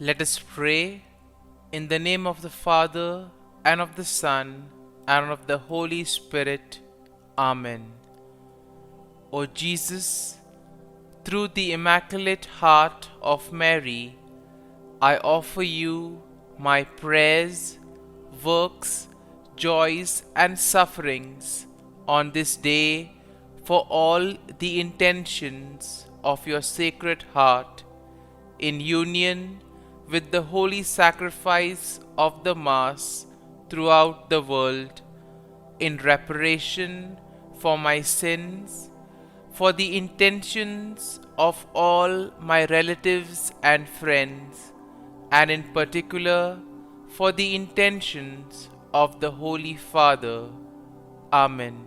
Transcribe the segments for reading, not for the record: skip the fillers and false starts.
Let us pray in the name of the Father, and of the Son, and of the Holy Spirit. Amen. O Jesus, through the Immaculate Heart of Mary, I offer you my prayers, works, joys, and sufferings on this day for all the intentions of your Sacred Heart, in union with the holy sacrifice of the Mass throughout the world, in reparation for my sins, for the intentions of all my relatives and friends, and in particular for the intentions of the Holy Father. Amen.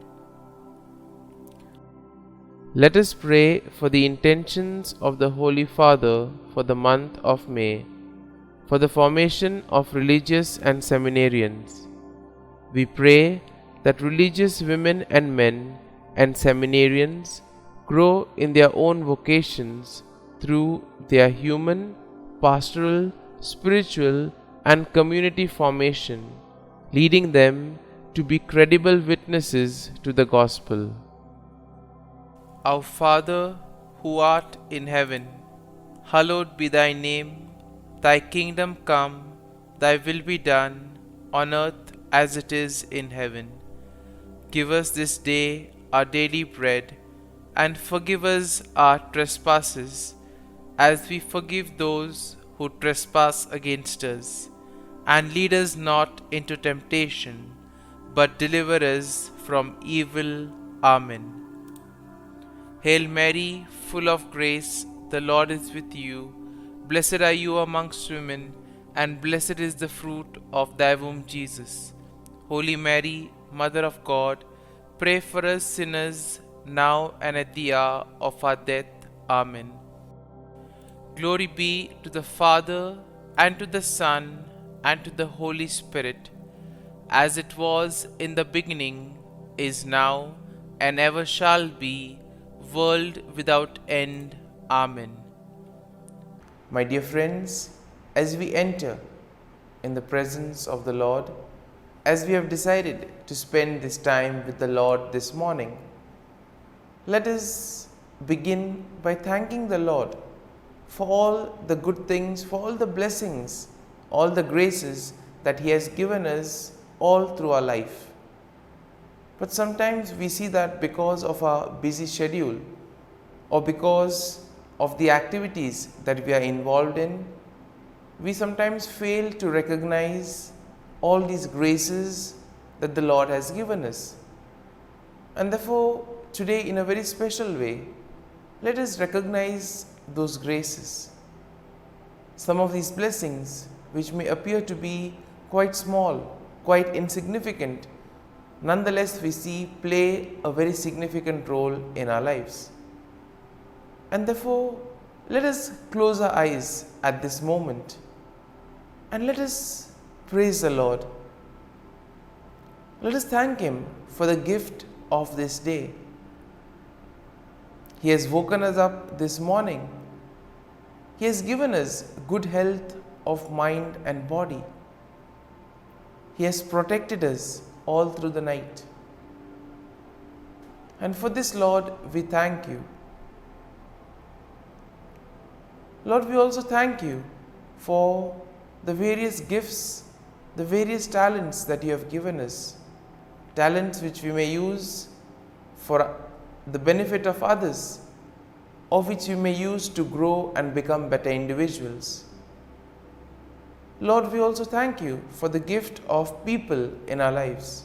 Let us pray for the intentions of the Holy Father for the month of May, for the formation of religious and seminarians. We pray that religious women and men and seminarians grow in their own vocations through their human, pastoral, spiritual, and community formation, leading them to be credible witnesses to the gospel. Our Father, who art in heaven, hallowed be thy name. Thy kingdom come, thy will be done, on earth as it is in heaven. Give us this day our daily bread, and forgive us our trespasses, as we forgive those who trespass against us. And lead us not into temptation, but deliver us from evil. Amen. Hail Mary, full of grace, the Lord is with you. Blessed are you amongst women, and blessed is the fruit of thy womb, Jesus. Holy Mary, Mother of God, pray for us sinners, now and at the hour of our death. Amen. Glory be to the Father, and to the Son, and to the Holy Spirit, as it was in the beginning, is now, and ever shall be, world without end. Amen. My dear friends, as we enter in the presence of the Lord, as we have decided to spend this time with the Lord this morning, let us begin by thanking the Lord for all the good things, for all the blessings, all the graces that He has given us all through our life. But sometimes we see that because of our busy schedule, or because of the activities that we are involved in, we sometimes fail to recognize all these graces that the Lord has given us. And therefore, today in a very special way, let us recognize those graces. Some of these blessings, which may appear to be quite small, quite insignificant, nonetheless we see play a very significant role in our lives. And therefore, let us close our eyes at this moment and let us praise the Lord. Let us thank Him for the gift of this day. He has woken us up this morning. He has given us good health of mind and body. He has protected us all through the night. And for this, Lord, we thank you. Lord, we also thank you for the various gifts, the various talents that you have given us. Talents which we may use for the benefit of others, or which we may use to grow and become better individuals. Lord, we also thank you for the gift of people in our lives.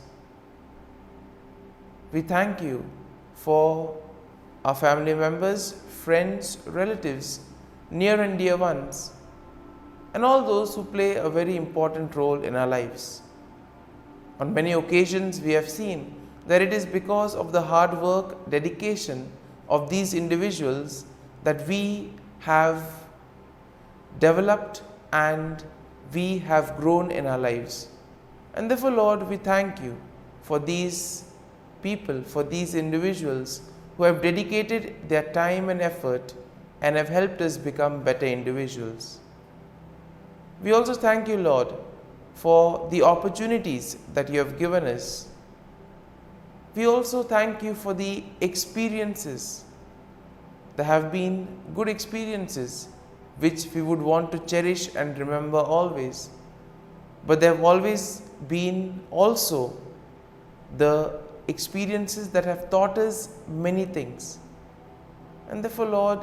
We thank you for our family members, friends, relatives, near and dear ones, and all those who play a very important role in our lives. On many occasions, we have seen that it is because of the hard work, dedication of these individuals that we have developed and we have grown in our lives. And therefore, Lord, we thank you for these people, for these individuals who have dedicated their time and effort and have helped us become better individuals. We also thank you, Lord, for the opportunities that you have given us. We also thank you for the experiences. There have been good experiences which we would want to cherish and remember always. But there have always been also the experiences that have taught us many things. And therefore, Lord,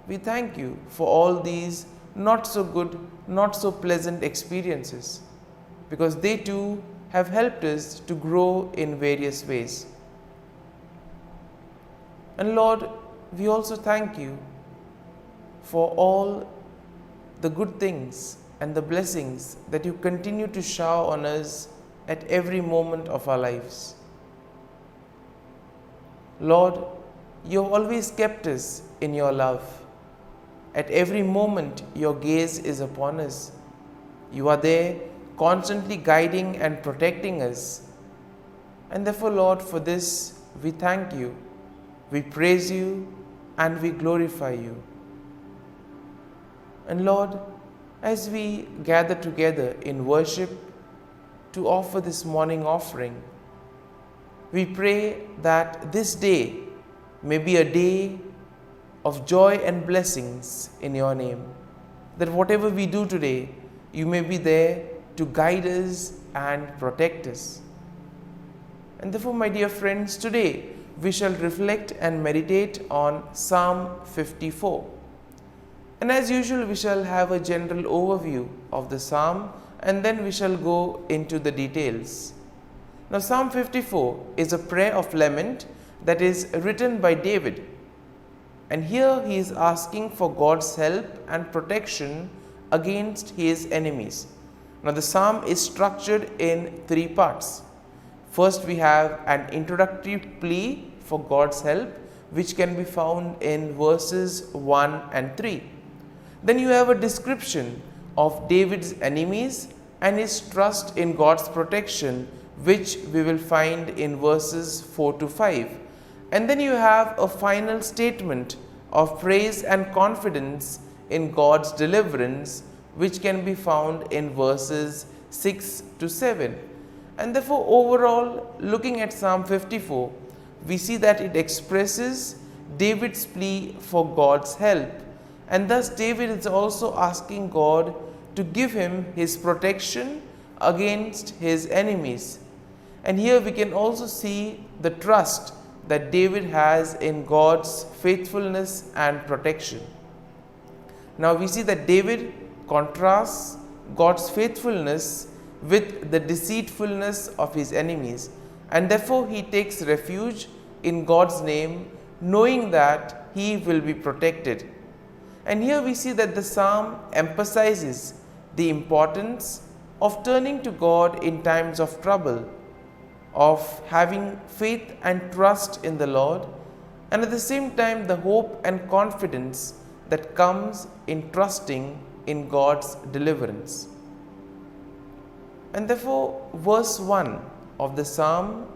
we thank you for all these not so good, not so pleasant experiences, because they too have helped us to grow in various ways. And Lord, we also thank you for all the good things and the blessings that you continue to shower on us at every moment of our lives. Lord, you have always kept us in your love. At every moment, your gaze is upon us. You are there, constantly guiding and protecting us. And therefore, Lord, for this, we thank you, we praise you, and we glorify you. And Lord, as we gather together in worship to offer this morning offering, we pray that this day may be a day of joy and blessings in your name. That whatever we do today, you may be there to guide us and protect us. And therefore, my dear friends, today we shall reflect and meditate on Psalm 54. And as usual, we shall have a general overview of the psalm, and then we shall go into the details. Now, Psalm 54 is a prayer of lament that is written by David. And here he is asking for God's help and protection against his enemies. Now, the psalm is structured in three parts. First, we have an introductory plea for God's help, which can be found in verses 1 and 3. Then you have a description of David's enemies and his trust in God's protection, which we will find in verses 4 to 5. And then you have a final statement of praise and confidence in God's deliverance, which can be found in verses 6 to 7. And therefore, overall, looking at Psalm 54, we see that it expresses David's plea for God's help. And thus, David is also asking God to give him his protection against his enemies. And here we can also see the trust that David has in God's faithfulness and protection. Now we see that David contrasts God's faithfulness with the deceitfulness of his enemies, and therefore he takes refuge in God's name, knowing that he will be protected. And here we see that the psalm emphasizes the importance of turning to God in times of trouble, of having faith and trust in the Lord, and at the same time the hope and confidence that comes in trusting in God's deliverance. And therefore, verse 1 of the psalm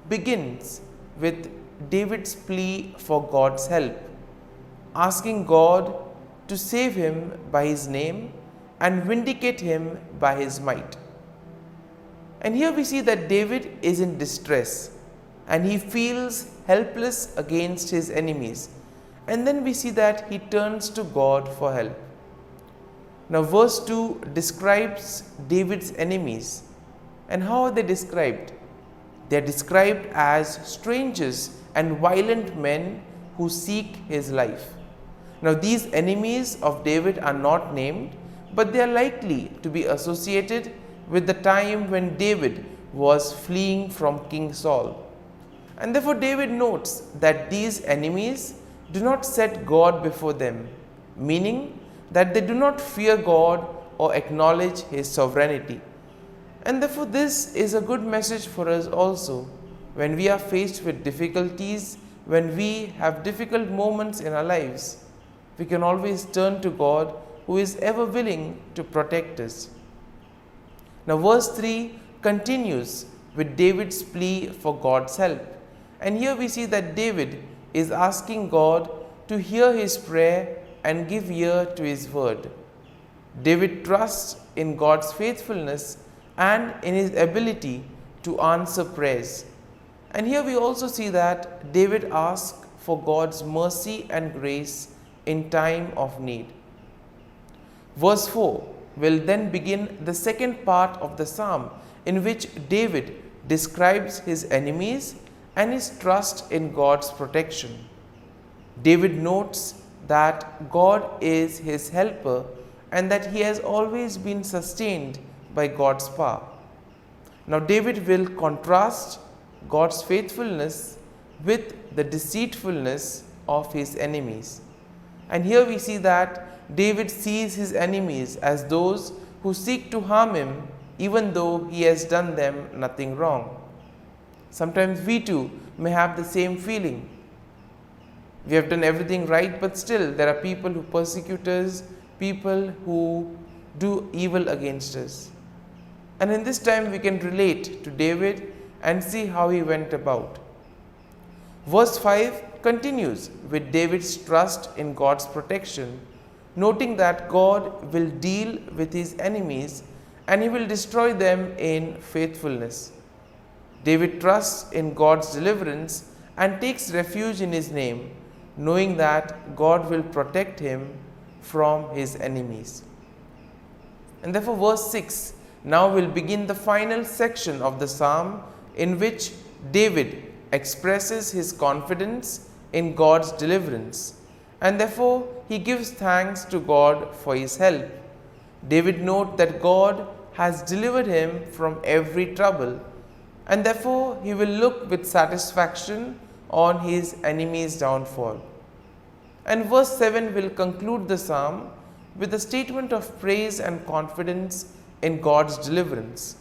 begins with David's plea for God's help, asking God to save him by his name and vindicate him by his might. And here we see that David is in distress and he feels helpless against his enemies. And then we see that he turns to God for help. Now, verse 2 describes David's enemies. And how are they described? They are described as strangers and violent men who seek his life. Now, these enemies of David are not named, but they are likely to be associated with the time when David was fleeing from King Saul. And therefore, David notes that these enemies do not set God before them, meaning that they do not fear God or acknowledge his sovereignty. And therefore, this is a good message for us also when we are faced with difficulties, when we have difficult moments in our lives. We can always turn to God, who is ever willing to protect us. Now, verse 3 continues with David's plea for God's help. And here we see that David is asking God to hear his prayer and give ear to his word. David trusts in God's faithfulness and in his ability to answer prayers. And here we also see that David asks for God's mercy and grace in time of need. Verse 4 will then begin the second part of the psalm, in which David describes his enemies and his trust in God's protection. David notes that God is his helper and that he has always been sustained by God's power. Now David will contrast God's faithfulness with the deceitfulness of his enemies. And here we see that David sees his enemies as those who seek to harm him even though he has done them nothing wrong. Sometimes we too may have the same feeling. We have done everything right, but still there are people who persecute us, people who do evil against us. And in this time we can relate to David and see how he went about. Verse 5 continues with David's trust in God's protection, noting that God will deal with his enemies and he will destroy them in faithfulness. David trusts in God's deliverance and takes refuge in his name, knowing that God will protect him from his enemies. And therefore verse 6 now will begin the final section of the psalm, in which David expresses his confidence in God's deliverance, and therefore he gives thanks to God for his help. David notes that God has delivered him from every trouble, and therefore he will look with satisfaction on his enemy's downfall. And verse 7 will conclude the psalm with a statement of praise and confidence in God's deliverance.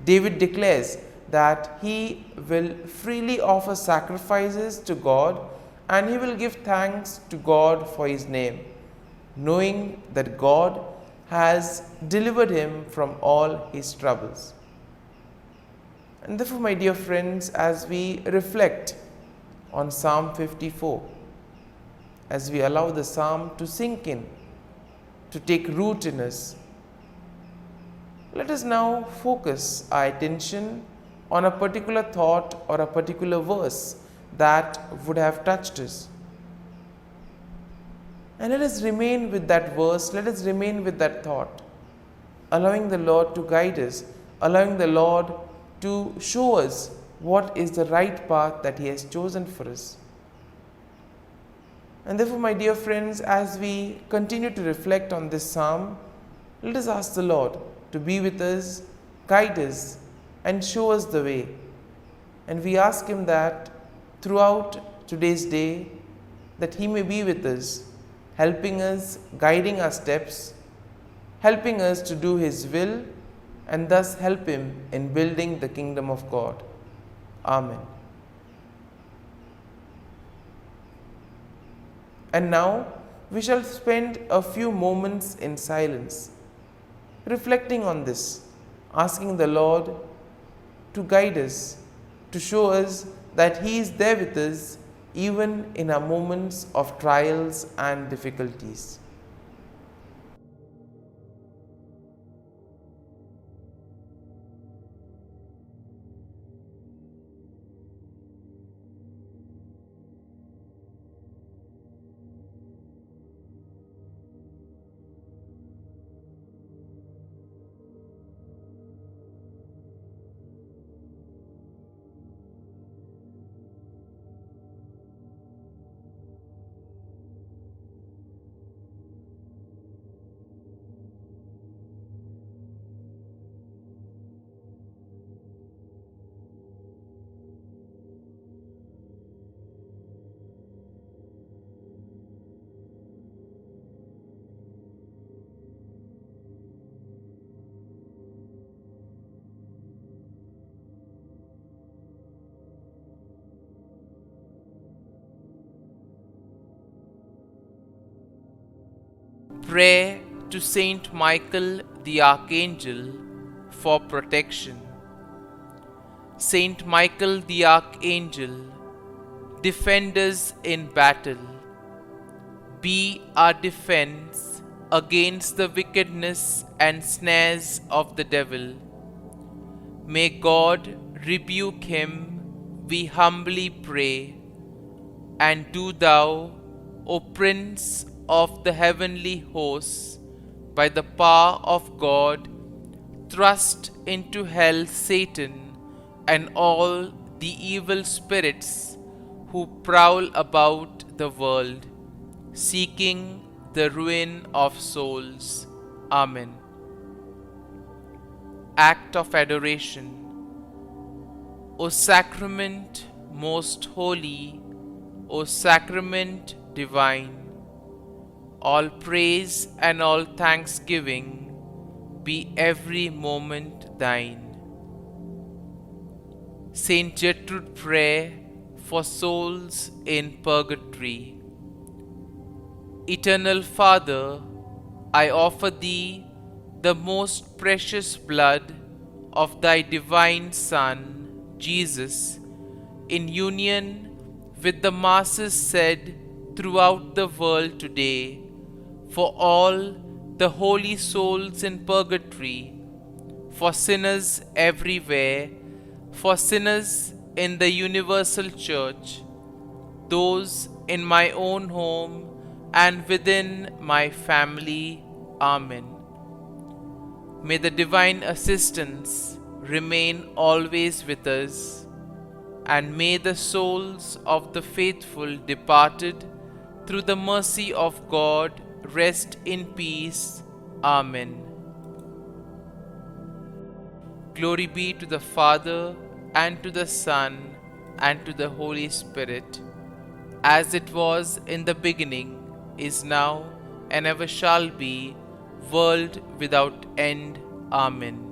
David declares that he will freely offer sacrifices to God and he will give thanks to God for his name, knowing that God has delivered him from all his troubles. And therefore, my dear friends, as we reflect on Psalm 54, as we allow the psalm to sink in, to take root in us, let us now focus our attention on a particular thought or a particular verse that would have touched us. And let us remain with that verse, let us remain with that thought, allowing the Lord to guide us, allowing the Lord to show us what is the right path that He has chosen for us. And therefore, my dear friends, as we continue to reflect on this psalm, let us ask the Lord to be with us, guide us, and show us the way. And we ask Him that throughout today's day, that He may be with us, helping us, guiding our steps, helping us to do His will, and thus help Him in building the kingdom of God. Amen. And now we shall spend a few moments in silence, reflecting on this, asking the Lord to guide us, to show us that He is there with us even in our moments of trials and difficulties. Prayer to Saint Michael the Archangel for protection. Saint Michael the Archangel, defend us in battle. Be our defense against the wickedness and snares of the devil. May God rebuke him, we humbly pray. And do thou, O Prince of the heavenly hosts, by the power of God, thrust into hell Satan and all the evil spirits who prowl about the world, seeking the ruin of souls. Amen. Act of Adoration. O Sacrament most holy, O Sacrament divine, all praise and all thanksgiving be every moment thine. Saint Gertrude Prayer for souls in purgatory. Eternal Father, I offer Thee the most precious blood of Thy divine Son, Jesus, in union with the masses said throughout the world today, for all the holy souls in purgatory, for sinners everywhere, for sinners in the universal church, those in my own home and within my family. Amen. May the divine assistance remain always with us, and may the souls of the faithful departed through the mercy of God rest in peace. Amen. Glory be to the Father, and to the Son, and to the Holy Spirit, as it was in the beginning, is now, and ever shall be, world without end. Amen.